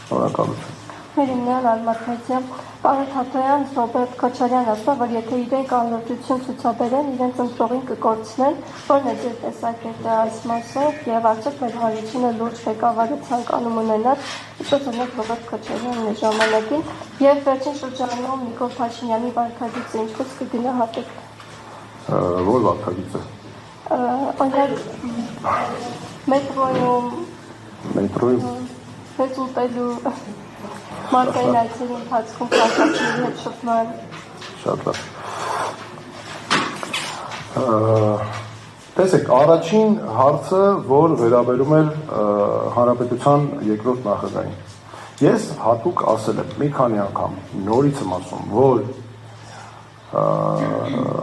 Շնորհակալություն։ Մերինյան Արմաթազյան, պարոն Թաթոյան, Ռոբերտ Քոչարյան ասա, որ եթե իրենք անլրջություն ցուցաբերեն, իրենց ընտրողին կկորցնեն, որն է ձեր տեսակետը այս մասով եւ արդյոք մեր հանրությունը լուրջ ղեկավարի ցանկանում ունենալ, ինչպես օրինակ Ռոբերտ Քոչարյանն է ժամանակին, եւ վերջին շրջանում Նիկոլ Փաշինյանի վարկագիծը ինչպես կգնահատեք։ Որ վարկագիծը։ Օրինակ մետրոյում հետուտելու մարկային այցերի ընթացքում քաղաքացիների հետ շփման։ Շատ լավ։ Տեսեք, առաջին հարցը, որ վերաբերում էր հանրապետության երկրորդ նախագահին։ Ես հատուկ ասել եմ մի քանի անգամ, նորից եմ ասում, որ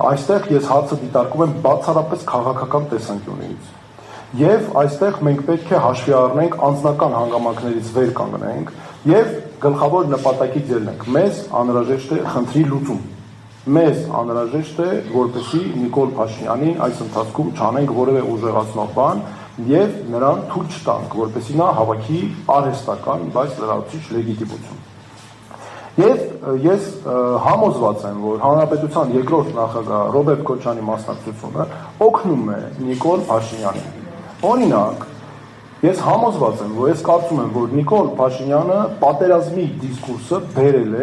այստեղ ես հարցը դիտարկում եմ բացառապես քաղաքական տեսանկյունից։ Եվ այստեղ մենք պետք է հաշվի առնենք անձնական հանգամանքներից վեր կանգնենք եւ գլխավոր նպատակից ելնենք։ Մեզ անհրաժեշտ է խնդրի լուծում։ Մեզ անհրաժեշտ է, որպեսզի Նիկոլ Փաշինյանին այս ընթացքում չանենք որևէ ուժեղացնող բան եւ նրան թույլ չտանք, որպեսզի նա հավաքի արհեստական, բայց լրացուցիչ լեգիտիմություն։ Եվ ես համոզված եմ, որ հանրապետության երկրորդ նախագահ Ռոբերտ Քոչարյանի մասնակցությունը օգնում է Նիկոլ Փաշինյանին։ Օրինակ, ես համոզված եմ, որ ես կարծում եմ, որ Նիկոլ Փաշինյանը պատերազմի դիսկուրսը բերել է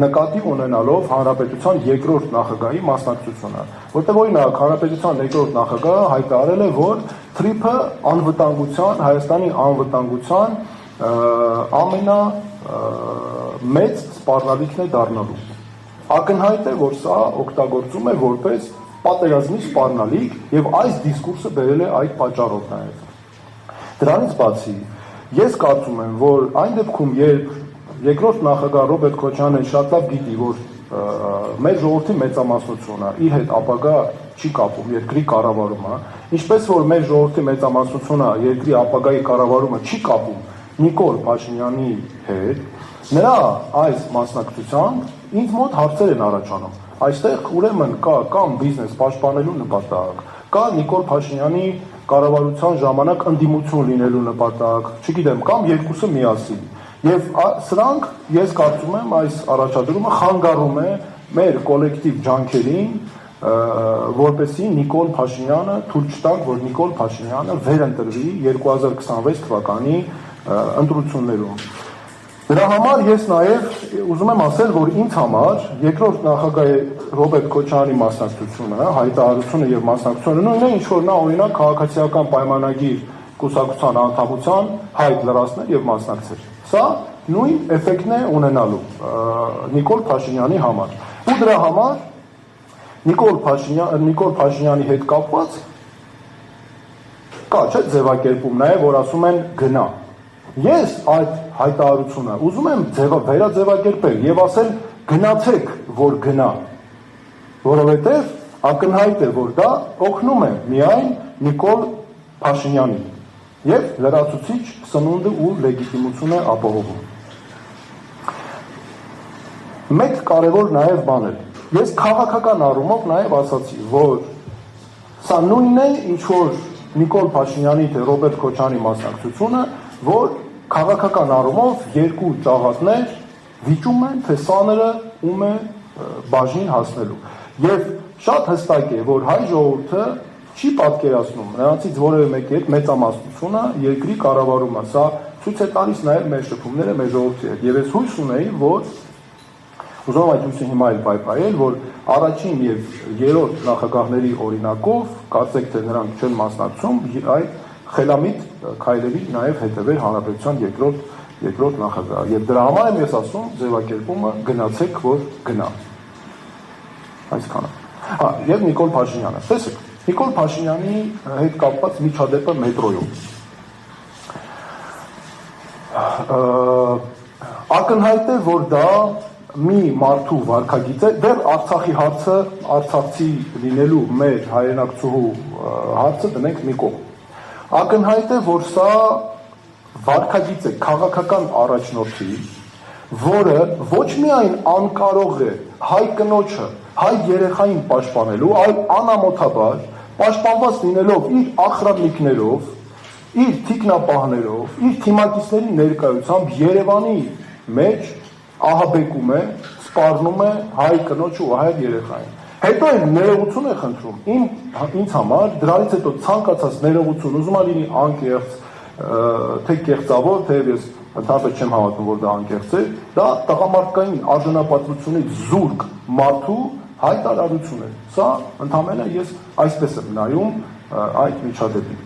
նկատի ունենալով հանրապետության երկրորդ նախագահի մասնակցությունը, որտեղ օրինակ հանրապետության երկրորդ նախագահը հայտարարել է, որ թրիփը անվտանգության, Հայաստանի անվտանգության ամենամեծ սպառնալիքն է դառնալու։ Ակնհայտ է, որ սա օգտագործում է որպես պատերազմի սպառնալիք եւ այս դիսկուրսը բերել է այդ պատճառով նաեւ։ Դրանից բացի, ես կարծում եմ, որ այն դեպքում, երբ երկրորդ նախագահ Ռոբերտ Քոչարյանը շատ լավ գիտի, որ մեր ժողովրդի մեծամասնությունը իր հետ ապագա չի կապում երկրի կառավարումը, ինչպես որ մեր ժողովրդի մեծամասնությունը երկրի ապագայի կառավարումը չի կապում Նիկոլ Փաշինյանի հետ, նրա այս մասնակցությամբ ինձ մոտ հարցեր են առաջանում։ Այստեղ ուրեմն կա կամ բիզնես պաշտպանելու նպատակ, կա Նիկոլ Փաշինյանի կառավարության ժամանակ ընդդիմություն լինելու նպատակ, չգիտեմ, կամ երկուսը միասին։ Եվ սրանք, ես կարծում եմ, այս առաջադրումը խանգարում է մեր կոլեկտիվ ջանքերին, որպեսզի Նիկոլ Փաշինյանը թույլ չտանք, որ Նիկոլ Փաշինյանը վերընտրվի 2026 թվականի ընտրություններում։ Դրա համար ես նաև ուզում եմ ասել, որ ինձ համար երկրորդ նախագահ Ռոբերտ Քոչարյանի մասնակցությունը, հայտարարությունը եւ մասնակցությունը նույնն է, ինչ որ նա օրինակ քաղաքացիական պայմանագիր կուսակցության անդամության հայտ լրացնել եւ մասնակցել։ Սա նույն էֆեկտն է ունենալու Նիկոլ Փաշինյանի համար։ Ու դրա համար Նիկոլ Փաշինյանի հետ կապված կա չէ ձևակերպում նաև, որ ասում են գնա։ Ես այդ հայտարարությունը ուզում եմ վերաձևակերպել եւ ասել գնացեք, որ գնա, որովհետեւ ակնհայտ է, որ դա օգնում է միայն Նիկոլ Փաշինյանին եւ լրացուցիչ սնունդը ու լեգիտիմությունը ապահովում։ Մեկ կարևոր նաեւ բան է։ Ես քաղաքական առումով նաեւ ասացի, որ սա նույնն է, ինչ որ Նիկոլ Փաշինյանի թե Ռոբերտ Քոչարյանի մասնակցությունը, որ քաղաքական առումով երկու ճաղատներ վիճում են, թե սաները ում է բաժին հասնելու։ Եվ շատ հստակ է, որ հայ ժողովուրդը չի պատկերացնում նրանցից որևէ մեկի հետ մեծամասնությունը երկրի կառավարումը։ Սա ցույց է տալիս նաև մեր շփումները մեր ժողովրդի հետ։ Եվ ես հույս ունեի, որ ուզում եմ այդ հույսը հիմա էլ պայպայել, որ առաջին եւ երրորդ նախագահների օրինակով կարծեք թե նրանք չեն մասնակցում, այդ խելամիտ քայլերի նաև հետևել հանրապետության երկրորդ նախագահ։ Եվ դրա համար եմ ես ասում, ձևակերպումը գնացեք, որ գնա։ Այսքանը։ Եվ Նիկոլ Փաշինյանը։ Տեսեք, Նիկոլ Փաշինյանի հետ կապված միջադեպը մետրոյում։ Ակնհայտ է, որ դա մի մարդու վարկագիծ է, դեռ Արցախի հարցը, արցախցի լինելու մեր հայրենակցուհու հարցը դնենք մի կողմ։ Ակնհայտ է, որ սա վարկագիծ է քաղաքական առաջնորդի, որը ոչ միայն անկարող է հայ կնոջը, հայ երեխային պաշտպանելու, այլ անամոթաբար պաշտպանված լինելով իր ախրանիկներով իր թիկնապահներով, իր թիմակիցների ներկայությամբ Երևանի մեջ ահաբեկում է, սպառնում է հայ կնոջ ու հայ երեխային։ Հետո էլ ներողություն է խնդրում։ Ինձ համար դրանից հետո ցանկացած ներողություն, ուզում է լինի անկեղծ, թե կեղծավոր, թեև ես ընդհանրապես չեմ հավատում, որ դա անկեղծ է, դա տղամարդկային արժանապատվությունից զուրկ մարդու հայտարարություն է։ Սա ընդհանրապես ես այսպես եմ նայում այդ միջադեպին։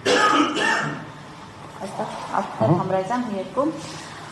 Այստեղ Արտем Համրազյան երկու